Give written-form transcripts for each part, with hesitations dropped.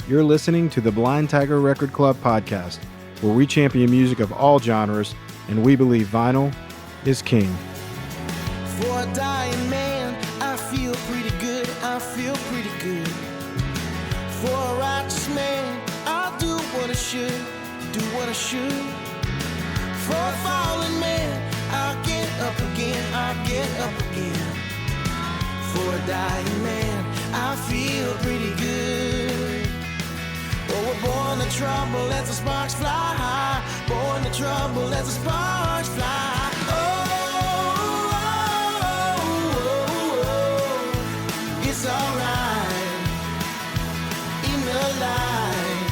You're listening to the Blind Tiger Record Club podcast, where we champion music of all genres, and we believe vinyl is king. For a dying man, I feel pretty good, I feel pretty good. For a righteous man, I'll do what I should, do what I should. For a fallen man, I'll get up again, I'll get up again. For a dying man, I feel pretty good. Oh, we're born to trouble as the sparks fly high. Born to trouble as the sparks fly. It's alright. In the light,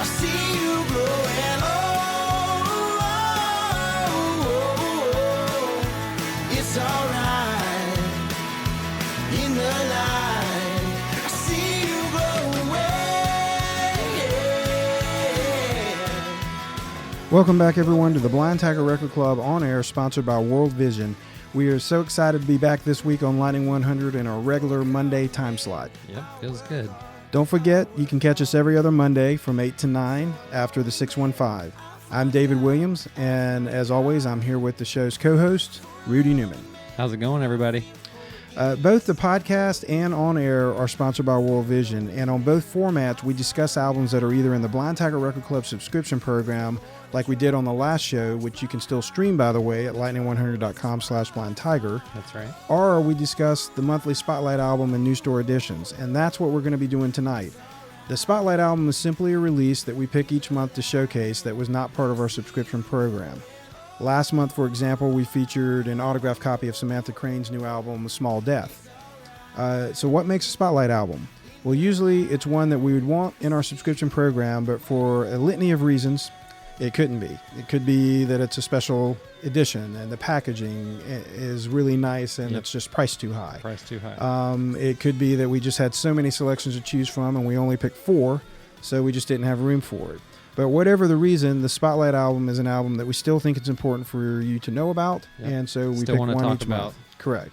I see you glowing. It's alright. In the light, I see you glowing. Welcome back, everyone, to the Blind Tiger Record Club on air, sponsored by World Vision. We are so excited to be back this week on Lightning 100 in our regular Monday time slot. Yep, feels good. Don't forget, you can catch us every other Monday from 8 to 9 after the 615. I'm David Williams, and as always, I'm here with the show's co-host, Rudy Newman. How's it going, everybody? Both the podcast and on air are sponsored by World Vision, and on both formats, we discuss albums that are either in the Blind Tiger Record Club subscription program, like we did on the last show, which you can still stream, by the way, at lightning100.com/blindtiger. That's right. Or we discuss the monthly Spotlight album and new store editions, and that's what we're going to be doing tonight. The Spotlight album is simply a release that we pick each month to showcase that was not part of our subscription program. Last month, for example, we featured an autographed copy of Samantha Crane's new album, Small Death. So what makes a Spotlight album? Well, usually it's one that we would want in our subscription program, but for a litany of reasons, it couldn't be. It could be that it's a special edition and the packaging is really nice and it's just priced too high. Price too high. It could be that we just had so many selections to choose from and we only picked 4, so we just didn't have room for it. But whatever the reason, the Spotlight album is an album that we still think it's important for you to know about, and so we pick one each month. Correct.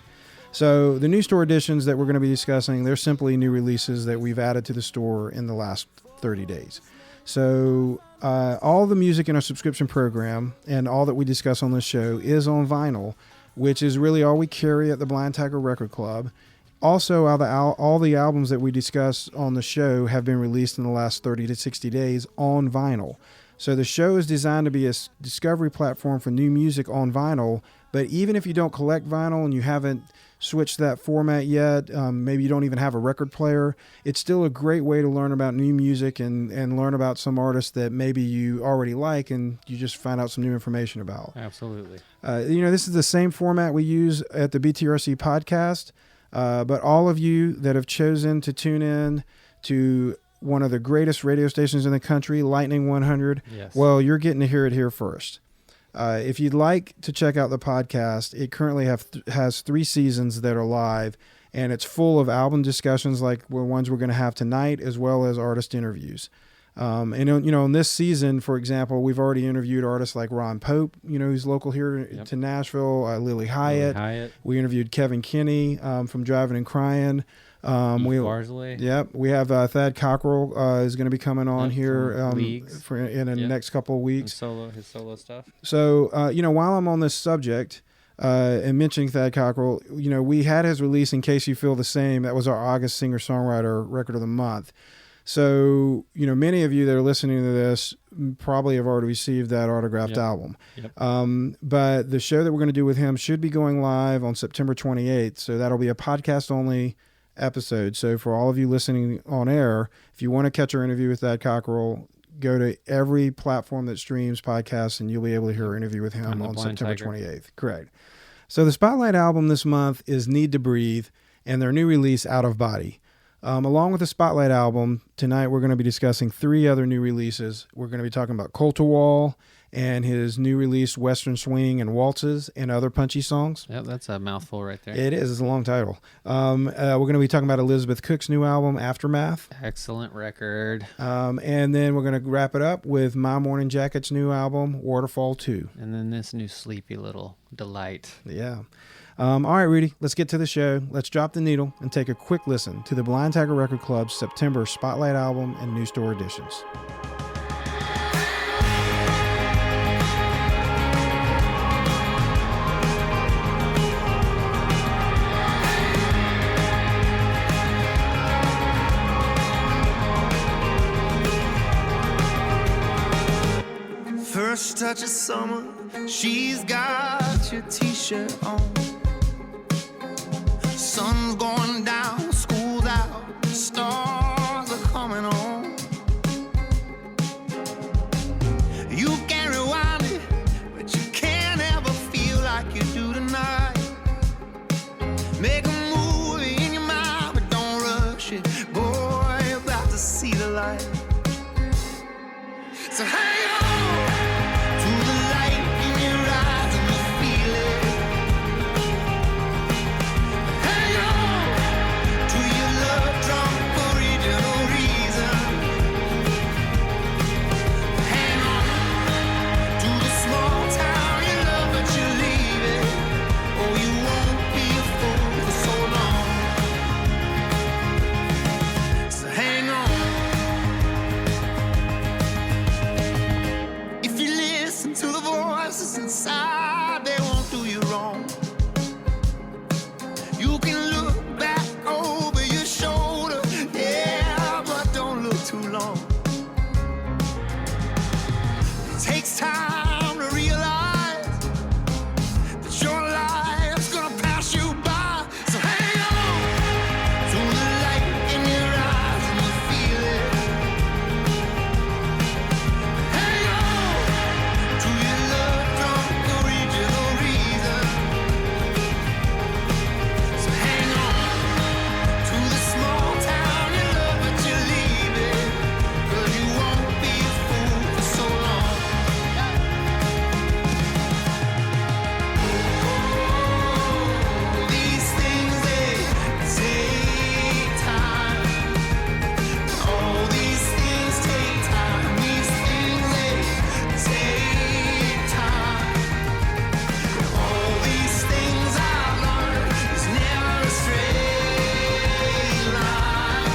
So the new store editions that we're going to be discussing, they're simply new releases that we've added to the store in the last 30 days. So all the music in our subscription program and all that we discuss on this show is on vinyl, which is really all we carry at the Blind Tiger Record Club. Also, all the albums that we discuss on the show have been released in the last 30 to 60 days on vinyl. So the show is designed to be a discovery platform for new music on vinyl, but even if you don't collect vinyl and you haven't switched that format yet, maybe you don't even have a record player, it's still a great way to learn about new music and learn about some artists that maybe you already like and you just find out some new information about. Absolutely. This is the same format we use at the B.T.R.C podcast. But all of you that have chosen to tune in to one of the greatest radio stations in the country, Lightning 100, yes. Well, you're getting to hear it here first. If you'd like to check out the podcast, it currently has 3 seasons that are live, and it's full of album discussions like the ones we're going to have tonight, as well as artist interviews. In this season, for example, we've already interviewed artists like Ron Pope, who's local here to Nashville, Lily Hyatt. We interviewed Kevin Kinney from Driving and Crying. Barsley. Yep. We have Thad Cockrell is going to be coming on here in the next couple of weeks. His solo stuff. So, while I'm on this subject and mentioning Thad Cockrell, we had his release In Case You Feel the Same. That was our August singer-songwriter record of the month. So, many of you that are listening to this probably have already received that autographed album. Yep. But the show that we're going to do with him should be going live on September 28th. So that'll be a podcast-only episode. So for all of you listening on air, if you want to catch our interview with Thad Cockrell, go to every platform that streams podcasts and you'll be able to hear our interview with him on September 28th. Correct. So the Spotlight album this month is Need to Breathe and their new release, Out of Body. Along with the Spotlight album, tonight we're going to be discussing 3 other new releases. We're going to be talking about Colter Wall and his new release, Western Swing and Waltzes and other Punchy songs. Yep, that's a mouthful right there. It is. It's a long title. We're going to be talking about Elizabeth Cook's new album, Aftermath. Excellent record. And then we're going to wrap it up with My Morning Jacket's new album, Waterfall II. And then this new sleepy little delight. Yeah. All right, Rudy, let's get to the show. Let's drop the needle and take a quick listen to the Blind Tiger Record Club's September Spotlight album and new store editions. First touch of summer, she's got your t-shirt on. Sun's going down, school's out, stars are coming on. You can rewind it, but you can't ever feel like you do tonight. Make a movie in your mind, but don't rush it. Boy, you're about to see the light. So hang on to the light in your eyes and you feel it. Hang on to your love drunk original reason. Hang on to the small town you love but you leave it. Oh, you won't be a fool for so long. So hang on. To the voices inside, they won't do you wrong. You can look back over your shoulder, yeah, but don't look too long. It takes time to realize that your life's gonna pass you by. So hang on to the light in your eyes and you feel it. Hang on to your love drunk original reason. So hang on to the small town you love but you leave it. 'Cause you won't be a fool for so long. These things they take time. All these things take time. These things they take time. All these things I've learned is never a straight line.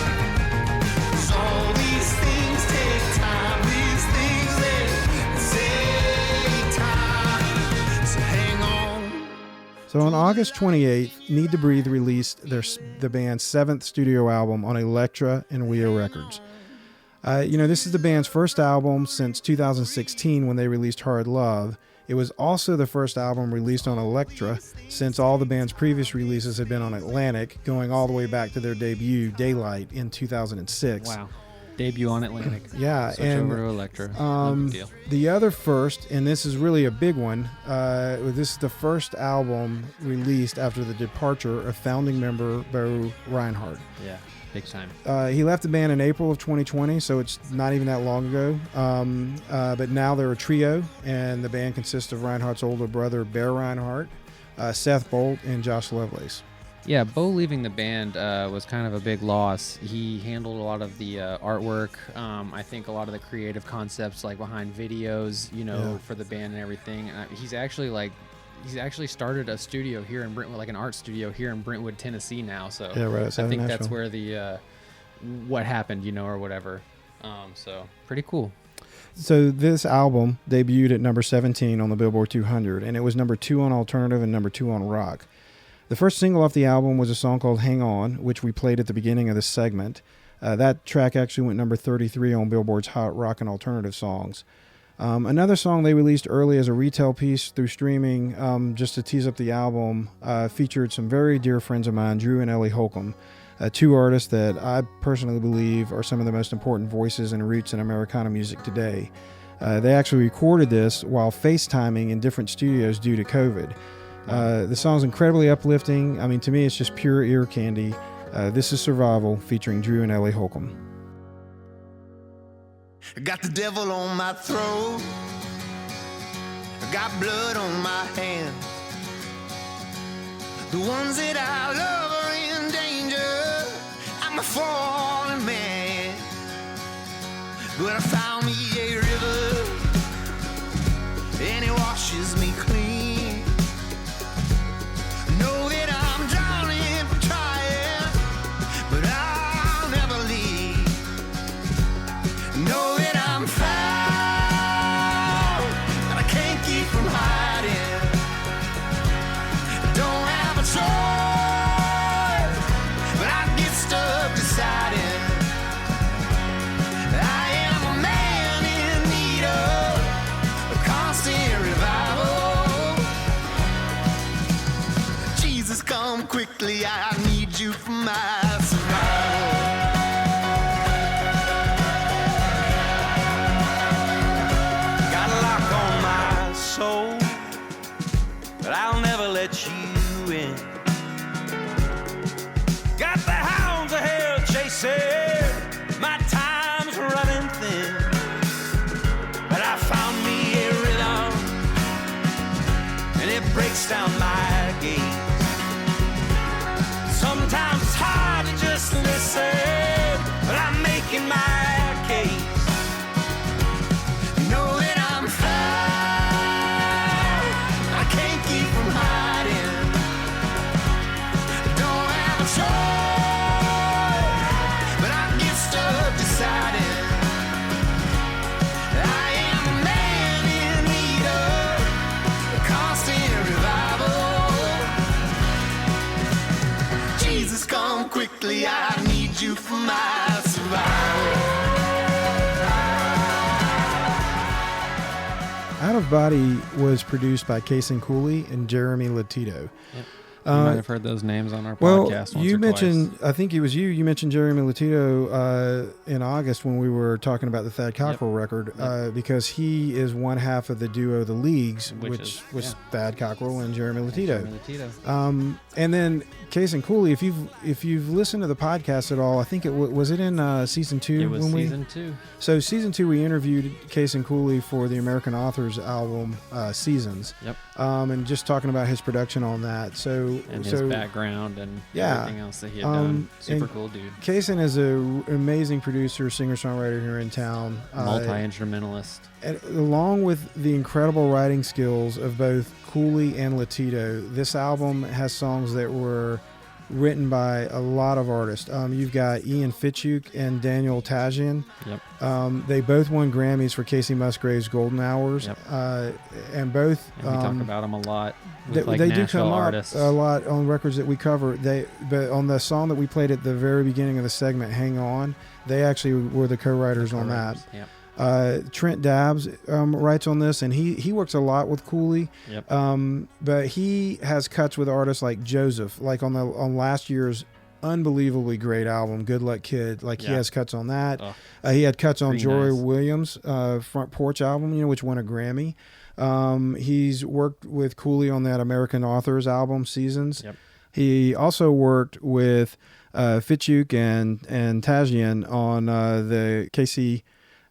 'Cause all these things take time. These things they take time. So hang on. So on August 28th, Need to Breathe released the band's 7th studio album on Elektra and Wea Records. This is the band's first album since 2016 when they released Hard Love. It was also the first album released on Elektra since all the band's previous releases had been on Atlantic, going all the way back to their debut, Daylight, in 2006. Wow. Debut on Atlantic. Yeah, Switch and over to Elektra. No big deal. the other first, and this is really a big one, this is the first album released after the departure of founding member Bo Reinhardt. Yeah, big time. He left the band in April of 2020, so it's not even that long ago. But now they're a trio, and the band consists of Reinhardt's older brother, Bear Reinhardt, Seth Bolt, and Josh Lovelace. Yeah, Bo leaving the band was kind of a big loss. He handled a lot of the artwork. I think a lot of the creative concepts, like behind videos, for the band and everything. He's actually started a studio here in Brentwood, like an art studio here in Brentwood, Tennessee now. So Yeah, right outside I of think Nashville. that's where the what happened, or whatever. So pretty cool. So this album debuted at number 17 on the Billboard 200, and it was number 2 on alternative and number 2 on rock. The first single off the album was a song called Hang On, which we played at the beginning of this segment. That track actually went number 33 on Billboard's Hot Rock and Alternative Songs. Another song they released early as a retail piece through streaming, just to tease up the album, featured some very dear friends of mine, Drew and Ellie Holcomb, two artists that I personally believe are some of the most important voices and roots in Americana music today. They actually recorded this while FaceTiming in different studios due to COVID. The song's incredibly uplifting. I mean, to me, it's just pure ear candy. This is Survival, featuring Drew and Ellie Holcomb. I got the devil on my throat. I got blood on my hands. The ones that I love are in danger. I'm a fallen man. But I found me a river, and it washes me clean. No quickly. I need you for my survival. Got a lock on my soul, but I'll never let you in. Got the hounds of hell chasing, my time's running thin. But I found me a rhythm, and it breaks down my gate. Sometimes it's hard to just listen, but I'm making my case. You know that I'm fine, I can't keep from hiding. Don't have a choice, but I get stuck deciding. I am a man in need of a constant revival. Jesus, come quickly, I need you for my survival. Out of Body was produced by Casey Cooley and Jeremy Latito. Yep. You might have heard those names on our Well, podcast once you or mentioned, twice. I think it was you mentioned Jeremy Latito in August when we were talking about the Thad Cockrell record, because he is one half of the duo The Leagues, which was Thad Cockrell and Jeremy Latito. And then Casey Cooley, if you've listened to the podcast at all, I think was it in season 2? It was season 2. So season 2, we interviewed Casey Cooley for the American Authors album, Seasons. Yep. And just talking about his production on that. And his background and everything else that he had done. Super cool dude. Kaysen is an amazing producer, singer-songwriter here in town. Multi-instrumentalist. Along with the incredible writing skills of both Cooley and Latito, this album has songs that were written by a lot of artists. You've got Ian Fitchuk and Daniel Tajian. Yep. They both won Grammys for Casey Musgrave's Golden Hours. Yep. And both... And we talk about them a lot with they do come artists. up a lot on records that we cover. But on the song that we played at the very beginning of the segment, Hang On, they actually were the co-writers on that. Yep. Trent Dabbs writes on this, and he works a lot with Cooley. Yep. But he has cuts with artists like Joseph, like on last year's unbelievably great album, Good Luck Kid. He has cuts on that. He had cuts on Jory Williams' Front Porch album, which won a Grammy. He's worked with Cooley on that American Authors album, Seasons. Yep. He also worked with Fitchuk and Tajian on the Casey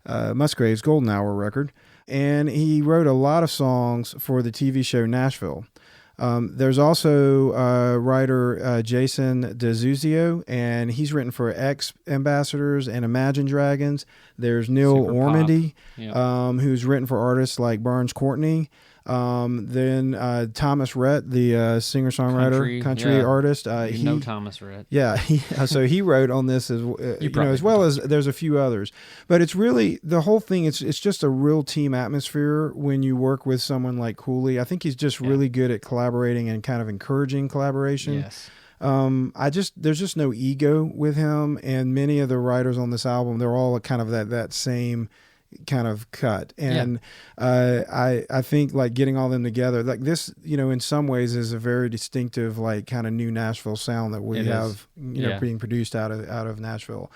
Musgrave's Golden Hour record, and he wrote a lot of songs for the TV show Nashville. There's also writer Jason DeZuzio, and he's written for X-Ambassadors and Imagine Dragons. There's Neil Ormandy, who's written for artists like Barnes Courtney. Then Thomas Rhett, the singer-songwriter, country artist. Thomas Rhett. Yeah, so he wrote on this as well as there's a few others. But it's really the whole thing. It's just a real team atmosphere when you work with someone like Cooley. I think he's just really good at collaborating and kind of encouraging collaboration. Yes. There's just no ego with him, and many of the writers on this album, they're all kind of that same kind of cut. And I think like getting all them together, like this, in some ways is a very distinctive, like kind of new Nashville sound that we have, being produced out of Nashville.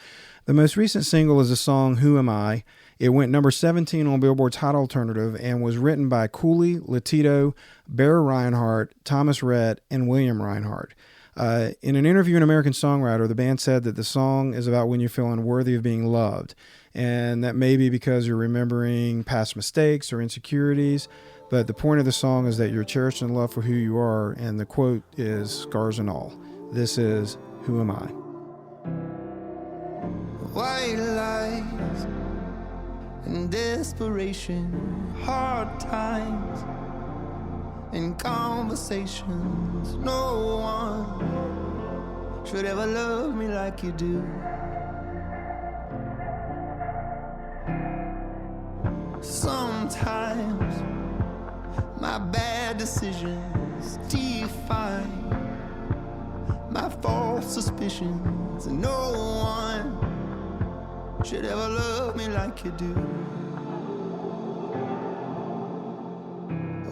The most recent single is the song Who Am I? It went number 17 on Billboard's Hot Alternative and was written by Cooley, Latito, Bear Reinhardt, Thomas Rhett, and William Reinhardt. In an interview in American Songwriter, the band said that the song is about when you feel unworthy of being loved. And that may be because you're remembering past mistakes or insecurities. But the point of the song is that you're cherished and loved for who you are. And the quote is, "Scars and all." This is Who Am I? White lies and desperation, hard times and conversations. No one should ever love me like you do. Sometimes my bad decisions define my false suspicions. No one should ever love me like you do.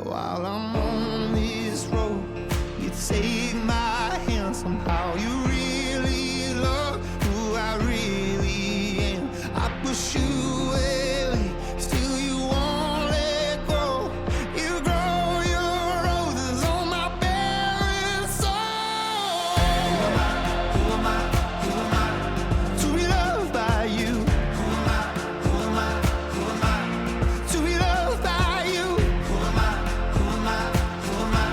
While I'm on this road, you take my hand somehow. how you really love who I really am. I push you away, still you won't let go. You grow your roses on my barren soul. Who am I? Who am I? To be loved by you. Who am I? Who am I? Who am I? To be loved by you. Who am I? Who am I? Who am I?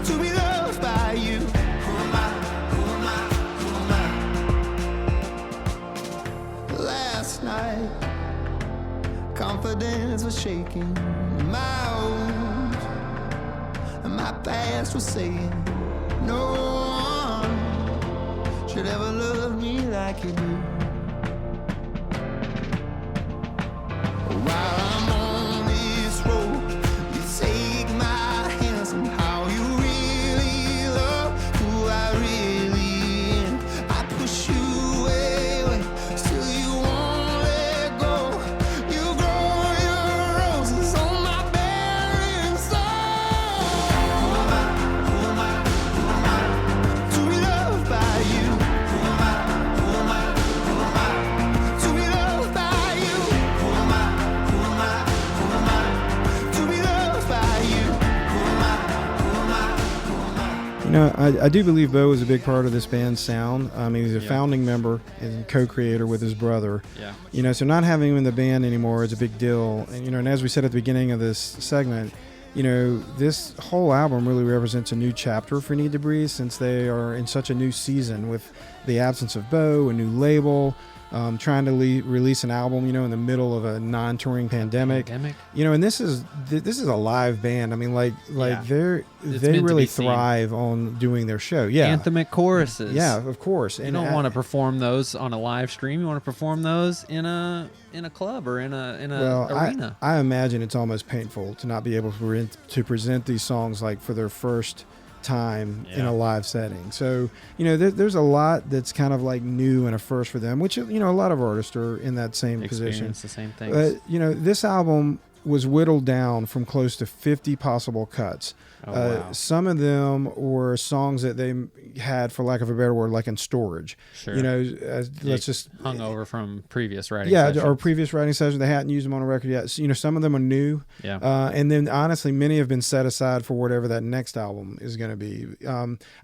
To be loved by you. Who am I? Who am I? Who am I? Last night, confidence was shaking. My own, my past was saying, no one should ever love me like you do. While I'm on this road, you take my hand. Somehow you really love who I really am. I push you away, still you won't let go. You grow your roses on my barren soul. Who am I? Who am I? Who am I? To be loved by you. Who am I? Who am I? Who am I? To be loved by you. Who am I? Who am I? Who am I? To be loved by you. Who am I? Who am I? Who am I? You know, I do believe Bo is a big part of this band's sound. I mean, he's a founding member and co-creator with his brother. Yeah. You know, so not having him in the band anymore is a big deal. And, you know, and as we said at the beginning of this segment, you know, this whole album really represents a new chapter for Need to Breathe, since they are in such a new season with the absence of Bo, a new label, trying to release an album, you know, in the middle of a non-touring pandemic. You know, and this is a live band. I mean, like Yeah. they It's meant to really be seen. thrive on doing their show. Yeah. Anthemic choruses. Yeah, of course. You don't want to perform those on a live stream. You want to perform those in a club or in a arena. I imagine it's almost painful to not be able to present these songs like for their first time in a live setting. So, you know, there's a lot that's kind of like new and a first for them, which, you know, a lot of artists are in that same position. Experience the same things. But, you know, this album was whittled down from close to 50 possible cuts. Wow. Some of them were songs that they had, for lack of a better word, like in storage. Sure. You know, let's just hung over from previous writing sessions. sessions. Or previous writing sessions. They hadn't used them on a record yet. So, you know, some of them are new. Yeah. And then honestly, many have been set aside for whatever that next album is going to be.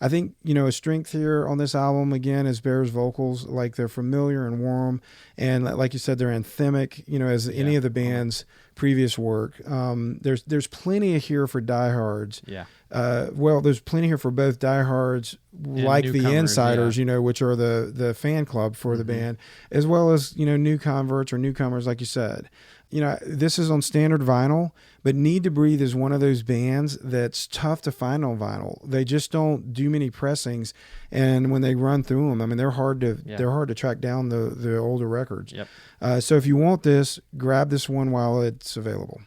I think, you know, a strength here on this album, again, is Bear's vocals. Like, they're familiar and warm. And like you said, they're anthemic, you know, as any of the band's previous work. There's plenty here for diehards. Yeah. Well, there's plenty here for both diehards, like the newcomers, Insiders, you know, which are the fan club for the band, as well as, you know, new converts or newcomers, like you said. You know, this is on standard vinyl, but Need to Breathe is one of those bands that's tough to find on vinyl. They just don't do many pressings, and when they run through them, I mean, they're hard to track down the older records. Yep. So if you want this, grab this one while it's available.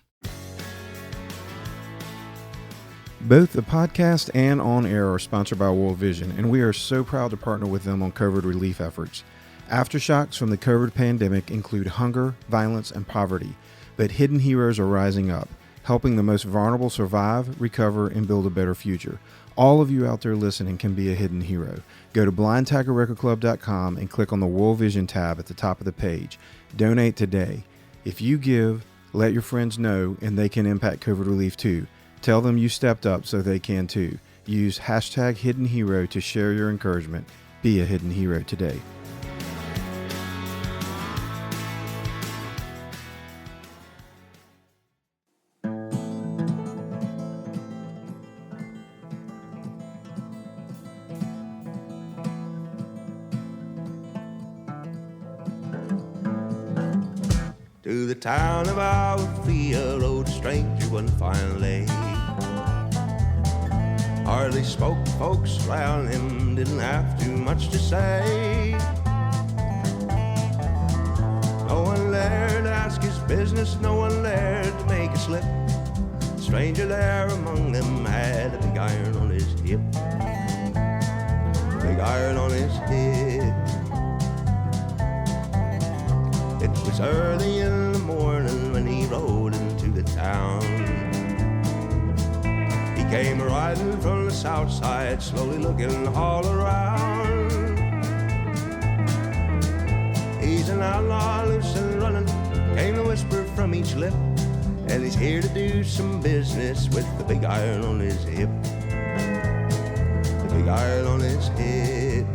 Both the podcast and On Air are sponsored by World Vision, and we are so proud to partner with them on COVID relief efforts. Aftershocks from the COVID pandemic include hunger, violence, and poverty, but hidden heroes are rising up, helping the most vulnerable survive, recover, and build a better future. All of you out there listening can be a hidden hero. Go to blindtigerrecordclub.com and click on the World Vision tab at the top of the page. Donate today. If you give, let your friends know, and they can impact COVID relief too. Tell them you stepped up so they can too. Use hashtag Hidden Hero to share your encouragement. Be a hidden hero today. To the town of our field, rode a stranger one fine lay. Hardly spoke, folks around him didn't have too much to say. No one there to ask his business, no one there to make a slip. The stranger there among them had a big iron on his hip. Big iron on his hip. It was early in the morning when he rode into the town. He came riding from the south side, slowly looking all around. here to do some business with the big iron on his hip. The big iron on his hip.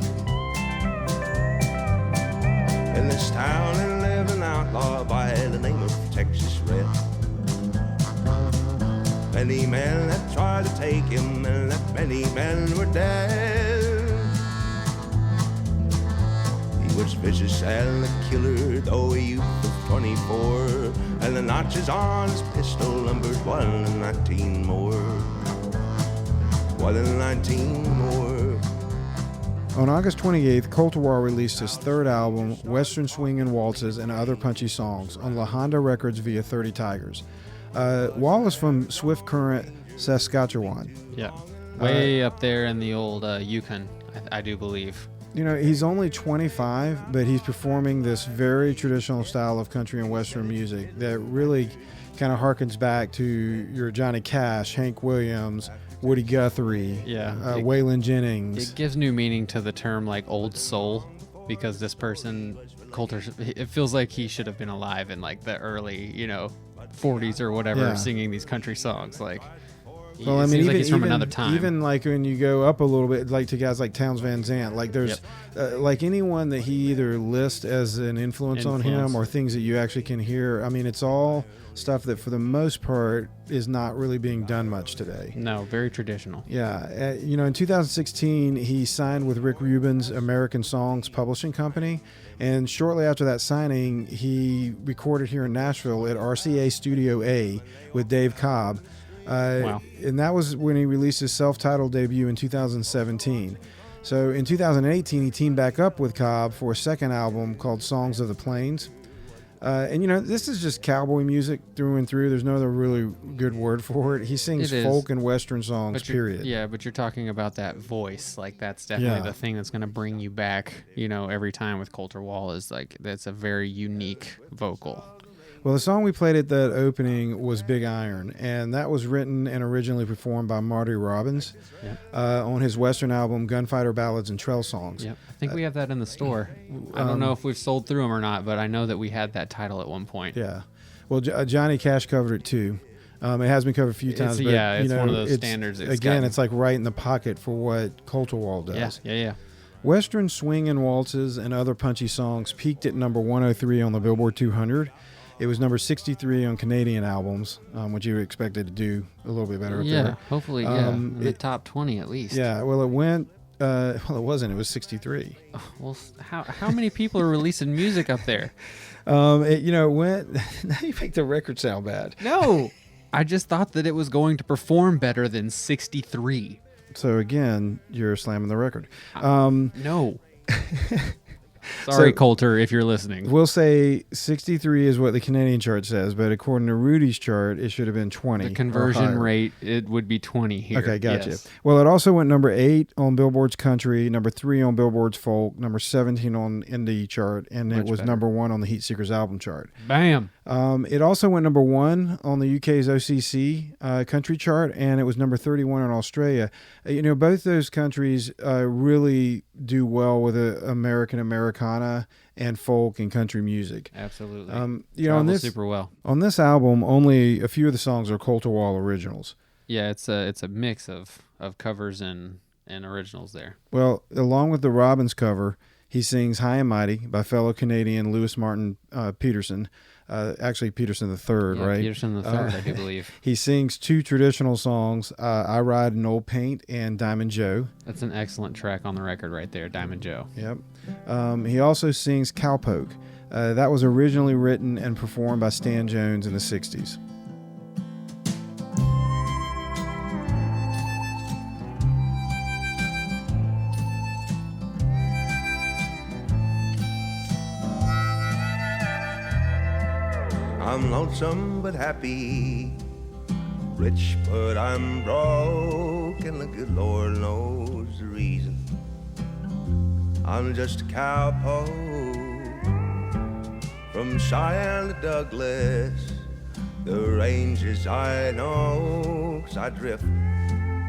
In this town and live an outlaw by the name of Texas Red. Many men that tried to take him, and that many men were dead. He was vicious and a killer, though a youth of 24, and the notches on his pistol numbered 1 in 19 more. 1 in 19 more. On August 28th, Colter Wall released his third album, Western Swing and Waltzes and Other Punchy Songs, on La Honda Records via 30 Tigers. Wall is from Swift Current, Saskatchewan. Yeah. Way up there in the old Yukon, I do believe. You know, he's only 25, but he's performing this very traditional style of country and Western music that really kind of harkens back to your Johnny Cash, Hank Williams, Woody Guthrie, Waylon Jennings. It gives new meaning to the term like old soul, because this person, Colter, it feels like he should have been alive in like the early, 40s or whatever, singing these country songs. Like, well, I mean, seems like he's from another time. Even like when you go up a little bit, like to guys like Townes Van Zandt, like there's like anyone that he either lists as an influence on him or things that you actually can hear. I mean, it's all stuff that for the most part is not really being done much today. No, very traditional. Yeah. In 2016, he signed with Rick Rubin's American Songs Publishing Company. And shortly after that signing, he recorded here in Nashville at RCA Studio A with Dave Cobb. Wow. And that was when he released his self-titled debut in 2017. So in 2018, he teamed back up with Cobb for a second album called Songs of the Plains. This is just cowboy music through and through. There's no other really good word for it. He sings folk and Western songs, period. Yeah, but you're talking about that voice. Like, that's definitely the thing that's going to bring you back, every time with Colter Wall, is like, that's a very unique vocal. Well, the song we played at that opening was Big Iron, and that was written and originally performed by Marty Robbins on his Western album, Gunfighter Ballads and Trail Songs. Yep. I think we have that in the store. I don't know if we've sold through them or not, but I know that we had that title at one point. Yeah. Well, Johnny Cash covered it too. It has been covered a few times. But, it's one of those standards. It's like right in the pocket for what Colter Wall does. Yeah. Western Swing and Waltzes and Other Punchy Songs peaked at number 103 on the Billboard 200. It was number 63 on Canadian albums, which you expected to do a little bit better up there. Yeah, hopefully, in the top 20 at least. Yeah, well, it went... it wasn't. It was 63. Oh, well, how many people are releasing music up there? It went... Now you make the record sound bad. No! I just thought that it was going to perform better than 63. So, again, you're slamming the record. No. Sorry, Colter, if you're listening. We'll say 63 is what the Canadian chart says, but according to Rudy's chart, it should have been 20. The conversion rate, it would be 20 here. Okay, gotcha. Yes. Well, it also went number 8 on Billboard's Country, number 3 on Billboard's Folk, number 17 on Indie chart, and it was number 1 on the Heat Seekers album chart. Bam! It also went number 1 on the UK's OCC country chart, and it was number 31 in Australia. Both those countries really do well with American Americana and folk and country music. Absolutely. Super well. On this album, only a few of the songs are Colter Wall originals. Yeah, it's a mix of covers and originals there. Well, along with the Robbins cover, he sings High and Mighty by fellow Canadian Louis Martin Peterson. Actually, Peterson III, right? Peterson III, I do believe. He sings 2 traditional songs, I Ride an Old Paint and Diamond Joe. That's an excellent track on the record right there, Diamond Joe. Yep. He also sings Cowpoke. That was originally written and performed by Stan Jones in the 60s. I'm lonesome but happy, rich but I'm broke, and the good Lord knows the reason. I'm just a cowpoke from Cheyenne to Douglas, the ranges I know, 'cause I drift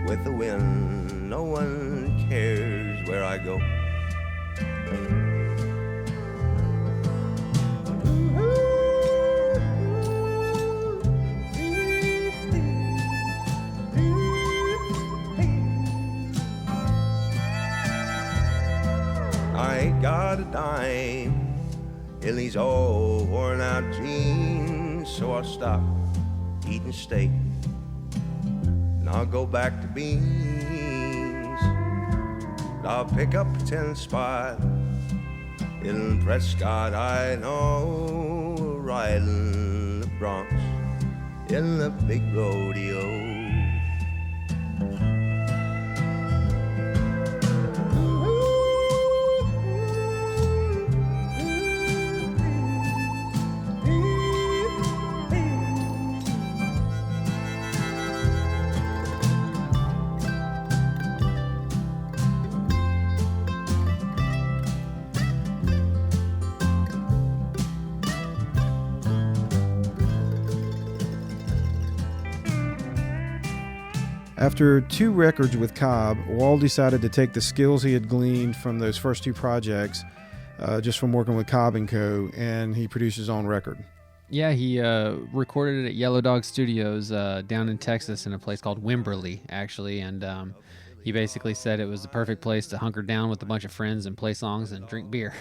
with the wind, no one cares where I go. I ain't got a dime in these old worn out jeans, so I'll stop eating steak and I'll go back to beans. I'll pick up a 10 spot in Prescott, I know, riding the broncs in the big rodeo. After 2 records with Cobb, Wall decided to take the skills he had gleaned from those first 2 projects, just from working with Cobb & Co., and he produced his own record. Yeah, he recorded it at Yellow Dog Studios down in Texas in a place called Wimberley, actually, and he basically said it was the perfect place to hunker down with a bunch of friends and play songs and drink beer.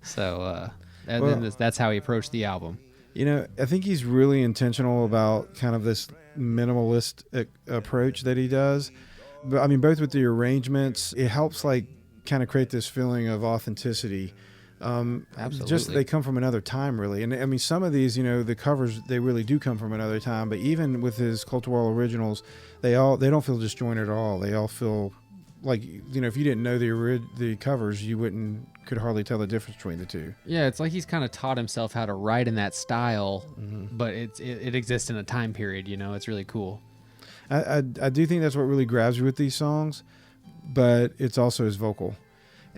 So that's how he approached the album. You know, I think he's really intentional about kind of this minimalist approach that he does. But I mean, both with the arrangements, it helps like kind of create this feeling of authenticity. Absolutely. Just they come from another time, really. And I mean, some of these, you know, the covers, they really do come from another time. But even with his Colter Wall originals, they don't feel disjointed at all. They all feel like, you know, if you didn't know the covers, you could hardly tell the difference between the two. Yeah, it's like he's kind of taught himself how to write in that style, but it exists in a time period, you know. It's really cool. I do think that's what really grabs you with these songs, but it's also his vocal.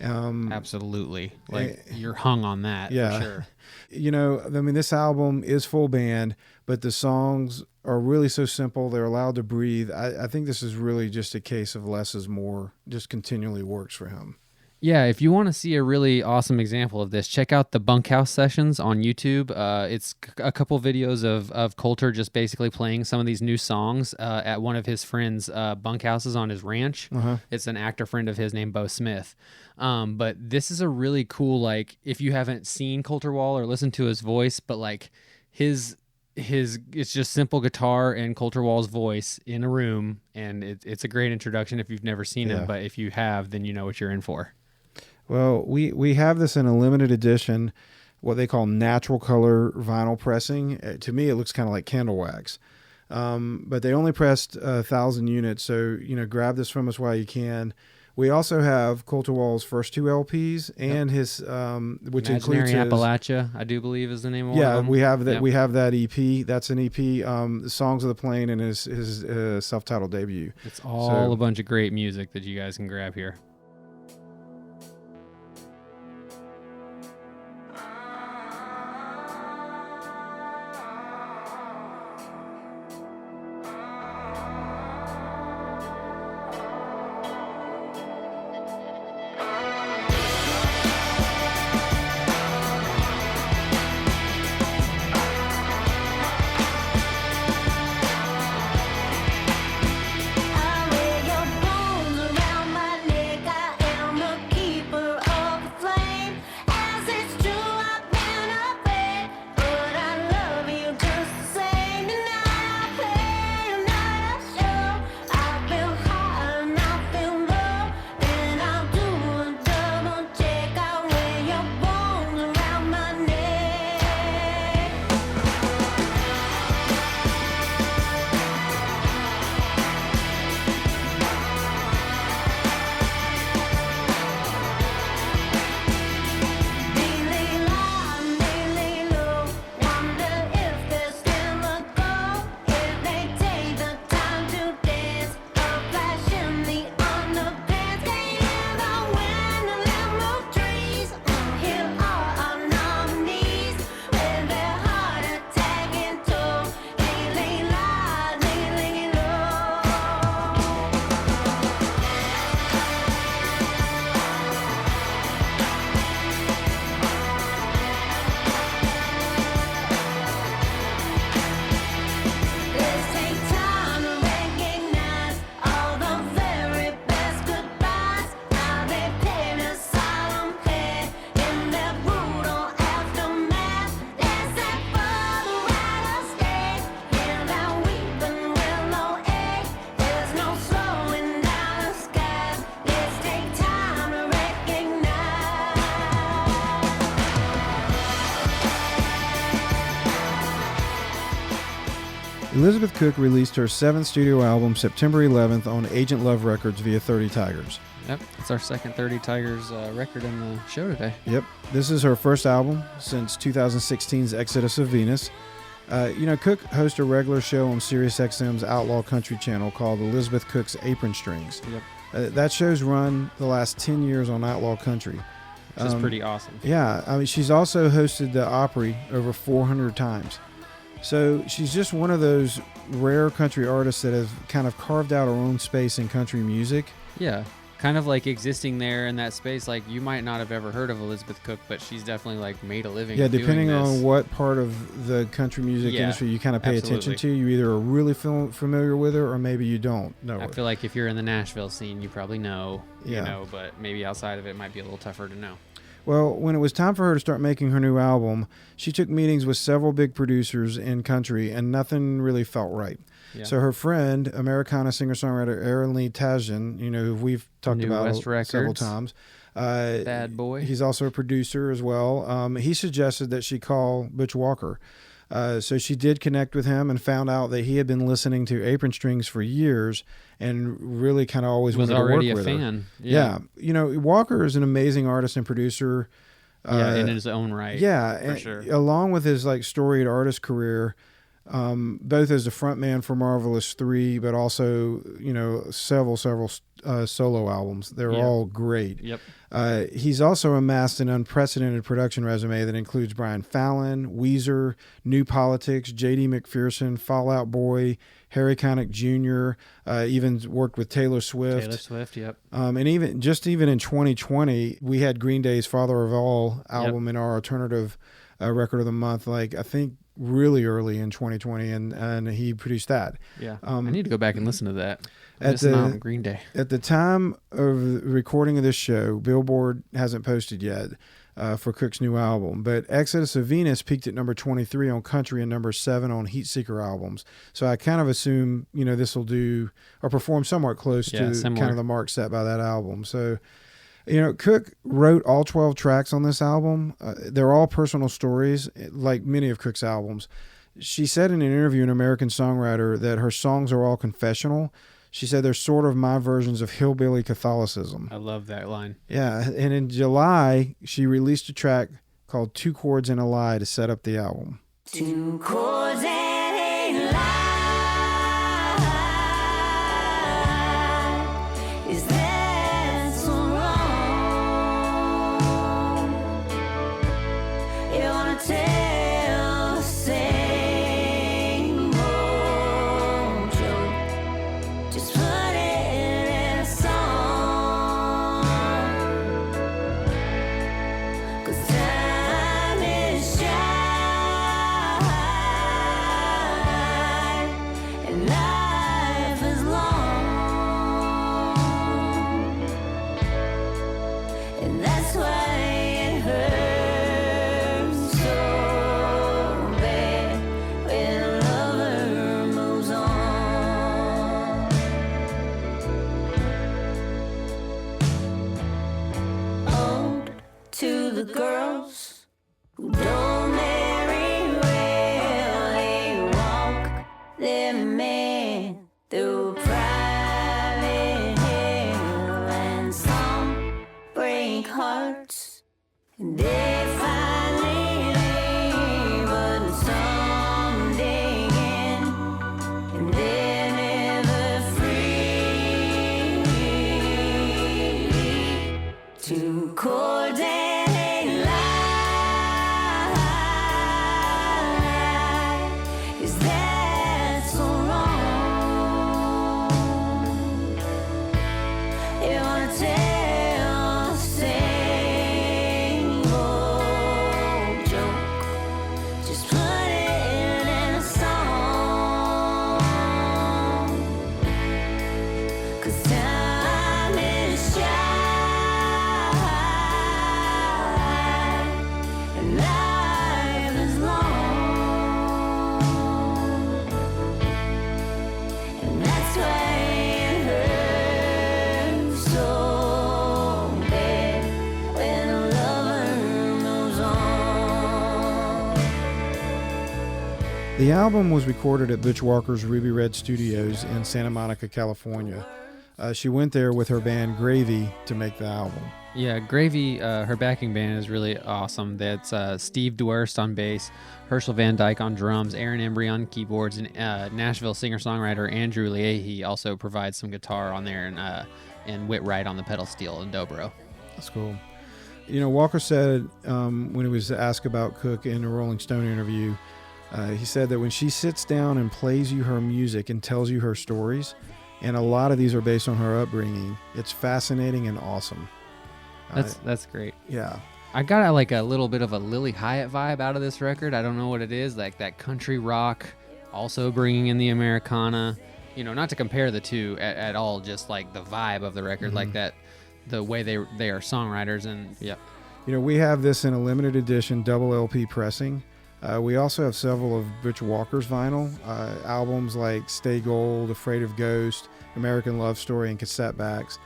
Absolutely. Like, you're hung on that, yeah. for sure. You know, I mean, this album is full band, but the songs are really so simple. They're allowed to breathe. I think this is really just a case of less is more, just continually works for him. Yeah, if you want to see a really awesome example of this, check out the Bunkhouse sessions on YouTube. It's a couple videos of Colter just basically playing some of these new songs at one of his friends' bunkhouses on his ranch. It's an actor friend of his named Bo Smith. But this is a really cool, like, if you haven't seen Colter Wall or listened to his voice, but like his it's just simple guitar and Colter Wall's voice in a room, and it's a great introduction if you've never seen it, but if you have, then you know what you're in for. Well, we have this in a limited edition, what they call natural color vinyl pressing. To me, it looks kind of like candle wax. But they only pressed 1,000 units, so, you know, grab this from us while you can. We also have Colter Wall's first 2 LPs and his, which includes his Appalachia, I do believe is the name of one of them. We have that. Yep. We have that EP. That's an EP. The Songs of the Plain and his self-titled debut. It's all a bunch of great music that you guys can grab here. I wear your bones around my neck. Elizabeth Cook released her 7th studio album September 11th on Agent Love Records via 30 Tigers. Yep, it's our second 30 Tigers record in the show today. Yep, this is her first album since 2016's Exodus of Venus. Cook hosts a regular show on SiriusXM's Outlaw Country channel called Elizabeth Cook's Apron Strings. Yep. That show's run the last 10 years on Outlaw Country. Which is pretty awesome. Yeah, I mean, she's also hosted the Opry over 400 times. So she's just one of those rare country artists that have kind of carved out her own space in country music. Yeah, kind of like existing there in that space. Like, you might not have ever heard of Elizabeth Cook, but she's definitely like made a living. Yeah, doing depending this. on what part of the country music industry you kind of pay attention to, you either are really familiar with her or maybe you don't know her. I feel like if you're in the Nashville scene, you probably know, but maybe outside of it might be a little tougher to know. Well, when it was time for her to start making her new album, she took meetings with several big producers in country, and nothing really felt right. Yeah. So her friend, Americana singer-songwriter Aaron Lee Tasjan, who we've talked about several times. Bad boy. He's also a producer as well. He suggested that she call Butch Walker. So she did connect with him and found out that he had been listening to Apron Strings for years and really kind of always wanted to work with her. Was already a fan. Yeah. Walker is an amazing artist and producer. In his own right. Yeah. For sure. Along with his storied artist career, both as a frontman for Marvelous 3, but also, several solo albums. They're all great. Yep. He's also amassed an unprecedented production resume that includes Brian Fallon, Weezer, New Politics, J.D. McPherson, Fall Out Boy, Harry Connick Jr., even worked with Taylor Swift. Taylor Swift, yep. And even in 2020, we had Green Day's Father of All album in our alternative record of the month, I think really early in 2020, and he produced that. Yeah, I need to go back and listen to that. At Green Day. At the time of the recording of this show, Billboard hasn't posted yet for Cook's new album, but Exodus of Venus peaked at number 23 on country and number 7 on Heat Seeker albums. So I kind of assume, this will do or perform somewhat close to similar. kind of the mark set by that album. So, Cook wrote all 12 tracks on this album. They're all personal stories, like many of Cook's albums. She said in an interview in American Songwriter that her songs are all confessional. She said they're sort of my versions of hillbilly Catholicism. I love that line. Yeah, and in July, she released a track called 2 Chords and a Lie to set up the album. 2 chords and a lie. Is that so wrong? You wanna tell the same old joke? Just put it in a song. 'Cause time is shine and life is long, and that's why it hurts so bad when a lover moves on. Ode to the girls who don't marry well. They walk their man through private hell, and some break hearts and they finally leave, but some dig in and they're never free. 2 chords and a lie. Is that so wrong? You wanna tell the same old joke? Just put it in a song. 'Cause time is shine The album was recorded at Butch Walker's Ruby Red Studios in Santa Monica, California. She went there with her band Gravy to make the album. Yeah, Gravy, her backing band is really awesome. That's Steve Dwerst on bass, Herschel Van Dyke on drums, Aaron Embry on keyboards, and Nashville singer-songwriter Andrew Leahy also provides some guitar on there, and Whit Wright on the pedal steel and dobro. That's cool. Walker said when he was asked about Cook in a Rolling Stone interview, he said that when she sits down and plays you her music and tells you her stories, and a lot of these are based on her upbringing, it's fascinating and awesome. That's great. Yeah. I got a little bit of a Lily Hyatt vibe out of this record. I don't know what it is, like that country rock, also bringing in the Americana. Not to compare the two at all, just like the vibe of the record, like that, the way they are songwriters, and yeah. We have this in a limited edition double LP pressing. We also have several of Butch Walker's vinyl albums like Stay Gold, Afraid of Ghost, American Love Story, and cassette backs.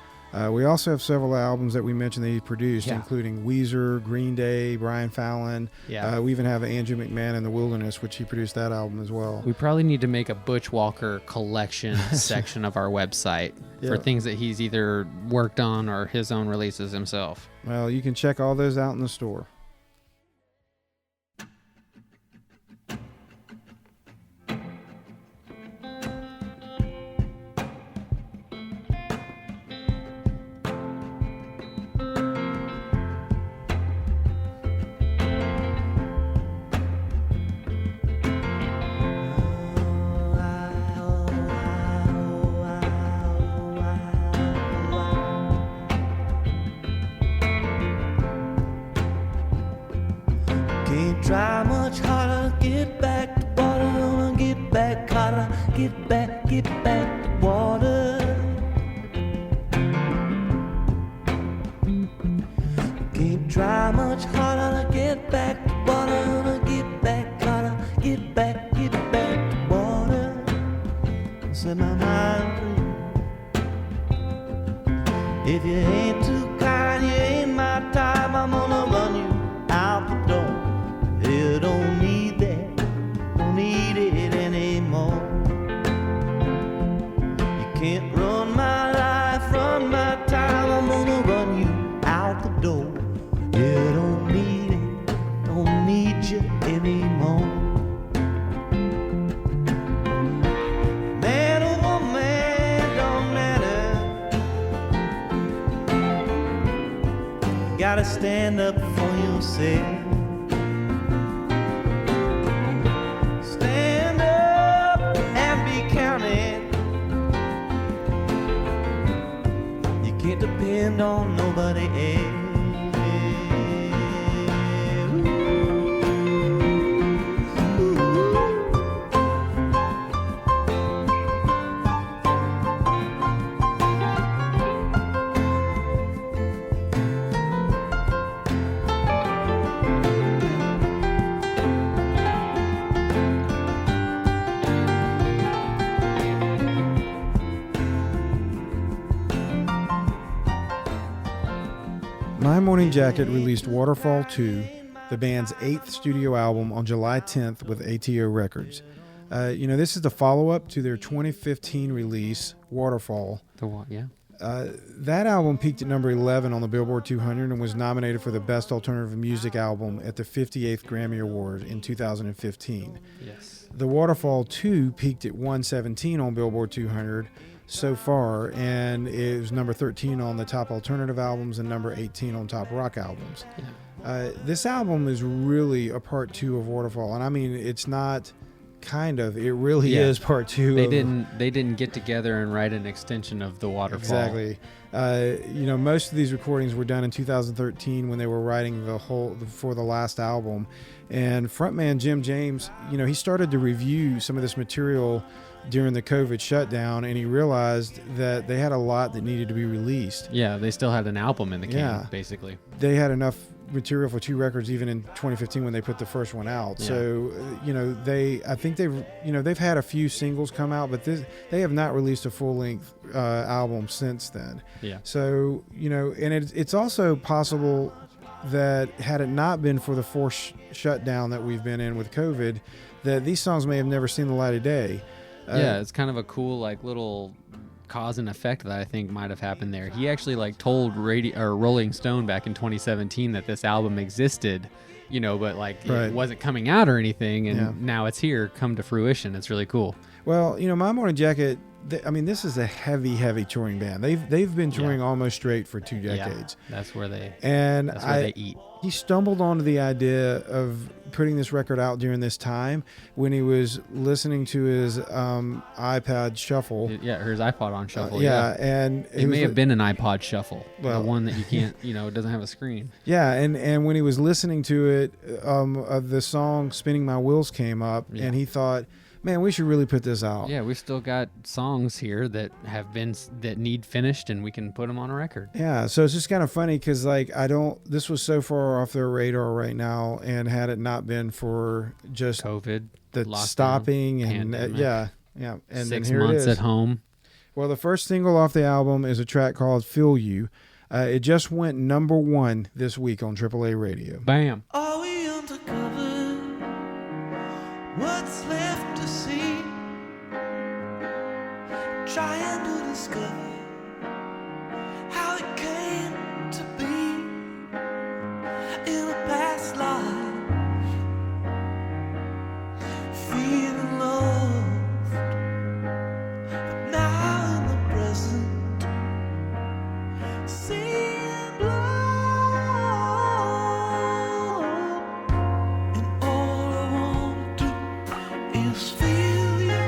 We also have several albums that we mentioned that he produced, including Weezer, Green Day, Brian Fallon. Yeah. We even have Andrew McMahon in the Wilderness, which he produced that album as well. We probably need to make a Butch Walker collection section of our website for things that he's either worked on or his own releases himself. Well, you can check all those out in the store. Try much harder, get back to water, get back harder, get back to water. Can't try much harder, get back to water, get back harder, get back to water. Set my mind free. If you ain't too kind, you ain't my type, I'm gonna run you out the door. You don't need that, don't need it anymore. You can't run my life, run my time, I'm gonna run you out the door. You don't need it, don't need you anymore. Man or woman, don't matter. You gotta stand up for yourself. Depend on nobody else. My Morning Jacket released Waterfall II, the band's 8th studio album, on July 10th with ATO Records. This is the follow-up to their 2015 release, Waterfall. That album peaked at number 11 on the Billboard 200 and was nominated for the Best Alternative Music Album at the 58th Grammy Award in 2015. Yes. The Waterfall II peaked at 117 on Billboard 200 so far, and it was number 13 on the top alternative albums and number 18 on top rock albums. Yeah. This album is really a part 2 of Waterfall, and I mean, it's not kind of, it really is part 2. They didn't get together and write an extension of the Waterfall. Exactly. Most of these recordings were done in 2013 when they were writing for the last album, and frontman Jim James, he started to review some of this material during the COVID shutdown, and he realized that they had a lot that needed to be released. Yeah, they still had an album in the can, basically. They had enough material for 2 records even in 2015 when they put the first one out. Yeah. So, I think they've had a few singles come out, but they have not released a full-length album since then. Yeah. So, and it's also possible that had it not been for the forced shutdown that we've been in with COVID, that these songs may have never seen the light of day. Yeah, it's kind of a cool like little cause and effect that I think might have happened there. He actually like told Rolling Stone back in 2017 that this album existed, you know, but like it wasn't coming out or anything, and now it's here, come to fruition. It's really cool. Well, you know, My Morning Jacket, I mean, this is a heavy touring band. They've been touring almost straight for 2 decades. Yeah, that's where they eat. He stumbled onto the idea of putting this record out during this time when he was listening to his iPod Shuffle. Yeah, or his iPod on Shuffle. And it may have been an iPod Shuffle, the one that you can't, you know, it doesn't have a screen. Yeah, and when he was listening to it, the song "Spinning My Wheels" came up, and he thought, man, we should really put this out. Yeah, we've still got songs here that need finished, and we can put them on a record. Yeah, so it's just kind of funny because like this was so far off their radar right now, and had it not been for just COVID, the lockdown, stopping, and and 6 months at home. Well, the first single off the album is a track called "Feel You." It just went #1 this week on AAA Radio. Bam. Are we undercover? What's left to see? Trying to discover how it came to be in a past life, feeling loved, but now in the present, seeing blood, and all I want to do is feel you,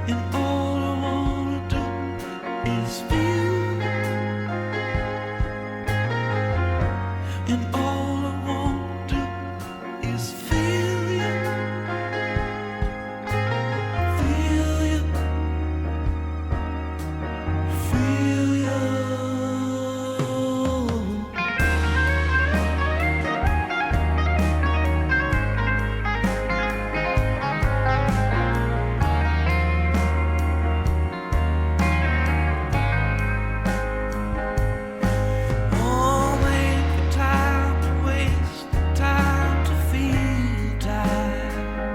and all I want to do is feel you, and all I want to do is feel you, feel you, feel you. Oh, make the time to waste, the time to feel time.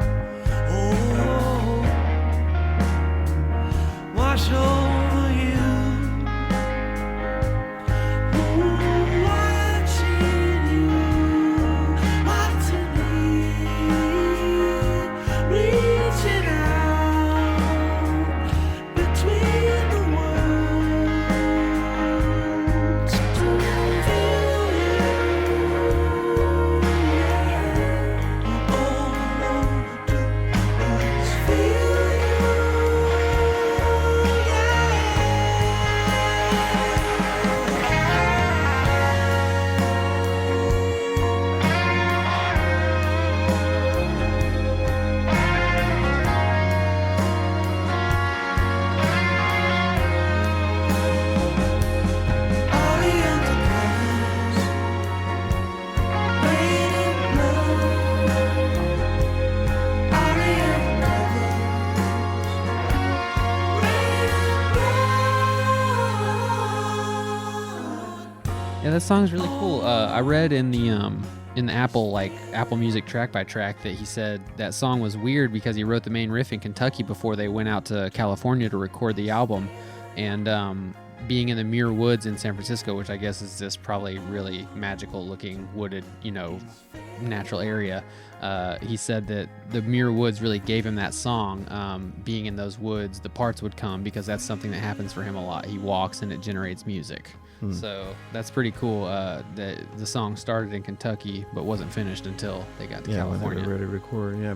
Oh, wash over you. Ooh, watching you, watching me, reaching out between the worlds to feel you. All I wanna do is feel Yeah, that song's really cool. I read in the Apple Music track by track that he said that song was weird because he wrote the main riff in Kentucky before they went out to California to record the album, and being in the Muir Woods in San Francisco, which I guess is this probably really magical looking wooded, you know, natural area. He said that the Muir Woods really gave him that song. Being in those woods, the parts would come because that's something that happens for him a lot. He walks and it generates music. So that's pretty cool. That the song started in Kentucky but wasn't finished until they got to California. When they were ready to record. Yeah.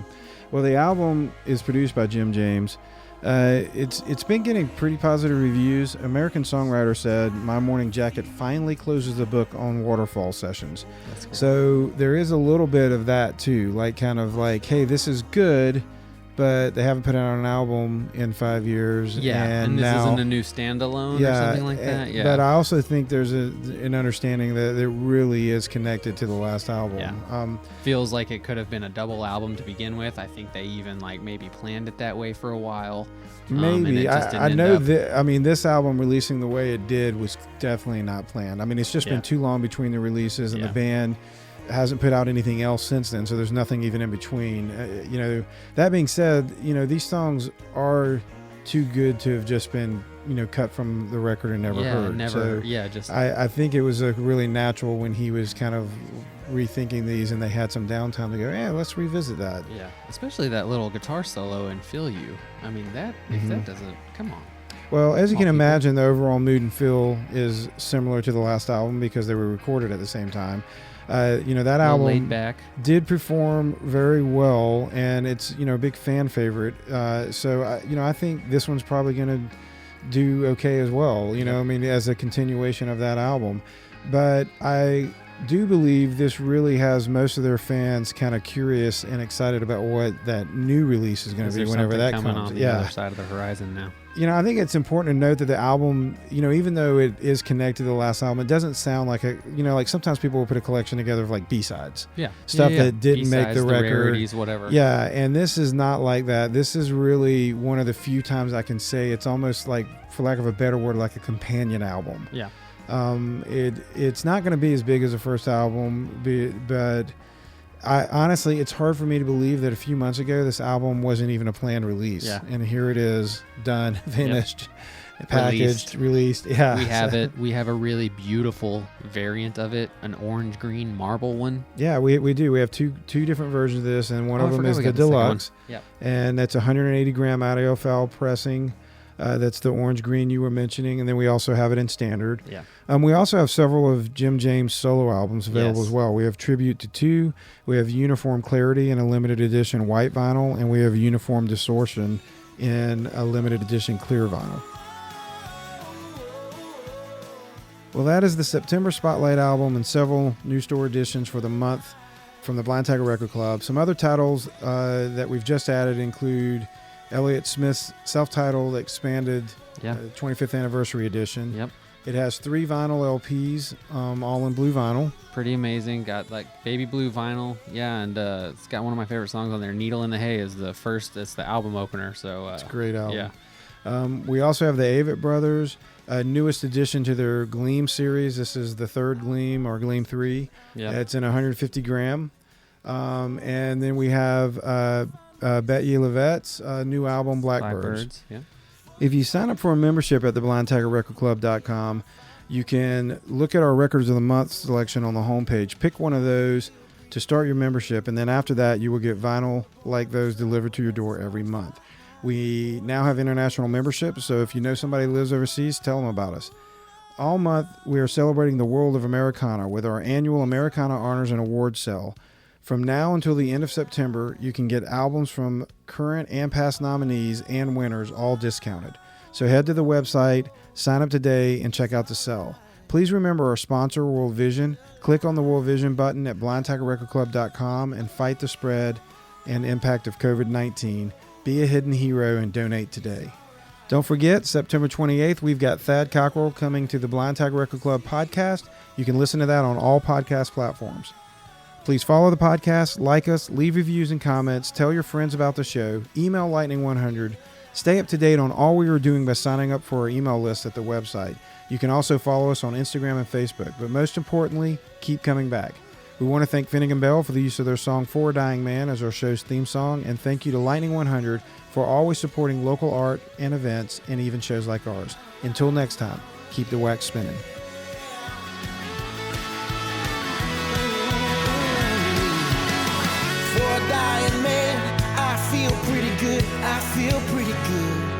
Well, the album is produced by Jim James. It's been getting pretty positive reviews. American Songwriter said My Morning Jacket finally closes the book on Waterfall sessions. That's cool. So there is a little bit of that too, like kind of like, hey, this is good, but they haven't put out an album in 5 years. Yeah, and this now, isn't a new standalone or something like that. Yeah, but I also think there's an understanding that it really is connected to the last album. Yeah. Feels like it could have been a double album to begin with. I think they even like maybe planned it that way for a while. Maybe. I know that. I mean, this album releasing the way it did was definitely not planned. I mean, it's just been too long between the releases, and the band hasn't put out anything else since then, so there's nothing even in between. That being said, these songs are too good to have just been cut from the record and never heard. So I think it was a really natural when he was kind of rethinking these and they had some downtime to go, let's revisit that. Yeah, especially that little guitar solo and Feel You. I mean, that if that doesn't, come on. Well, as you can imagine, the overall mood and feel is similar to the last album because they were recorded at the same time. That album laid back. Did perform very well, and it's a big fan favorite. So I think this one's probably going to do okay as well. I mean, as a continuation of that album. But I do believe this really has most of their fans kind of curious and excited about what that new release is going to be whenever that comes. On the other side of the horizon now. I think it's important to note that the album, even though it is connected to the last album, it doesn't sound like like sometimes people will put a collection together of like B-sides. Yeah. Stuff that didn't B-sides, make the record. Rarities, whatever. Yeah, and this is not like that. This is really one of the few times I can say it's almost like, for lack of a better word, like a companion album. Yeah. It's not going to be as big as the first album, but honestly, it's hard for me to believe that a few months ago this album wasn't even a planned release. Yeah. And here it is, done, finished, packaged, released. Yeah. We have it. We have a really beautiful variant of it, an orange green marble one. Yeah, we do. We have two different versions of this, and one of them is the deluxe. Yeah. And that's 180 gram audiophile pressing. That's the orange green you were mentioning, and then we also have it in standard. Yeah. We also have several of Jim James' solo albums available as well. We have Tribute to 2, we have Uniform Clarity in a limited edition white vinyl, and we have Uniform Distortion in a limited edition clear vinyl. Well, that is the September Spotlight album and several new store editions for the month from the Blind Tiger Record Club. Some other titles that we've just added include Elliott Smith's self-titled expanded 25th anniversary edition. Yep. It has 3 vinyl LPs, all in blue vinyl. Pretty amazing. Got like baby blue vinyl. Yeah, and it's got one of my favorite songs on there. Needle in the Hay is the first. It's the album opener. So it's a great album. Yeah. We also have the Avett Brothers, newest addition to their Gleam series. This is the third Gleam, or Gleam 3. Yeah. It's in 150 gram. And then we have Betty Levette's new album, Blackbirds. Yeah. If you sign up for a membership at theblindtigerrecordclub.com, you can look at our Records of the Month selection on the homepage. Pick one of those to start your membership, and then after that, you will get vinyl like those delivered to your door every month. We now have international memberships, so if you know somebody who lives overseas, tell them about us. All month, we are celebrating the world of Americana with our annual Americana Honors and Awards sale. From now until the end of September, you can get albums from current and past nominees and winners all discounted. So head to the website, sign up today, and check out the sale. Please remember our sponsor, World Vision. Click on the World Vision button at blindtigerrecordclub.com and fight the spread and impact of COVID-19. Be a hidden hero and donate today. Don't forget, September 28th, we've got Thad Cockrell coming to the Blind Tiger Record Club podcast. You can listen to that on all podcast platforms. Please follow the podcast, like us, leave reviews and comments, tell your friends about the show, email Lightning100. Stay up to date on all we are doing by signing up for our email list at the website. You can also follow us on Instagram and Facebook, but most importantly, keep coming back. We want to thank Finnegan Bell for the use of their song For a Dying Man as our show's theme song, and thank you to Lightning100 for always supporting local art and events and even shows like ours. Until next time, keep the wax spinning. For a dying man, I feel pretty good. I feel pretty good.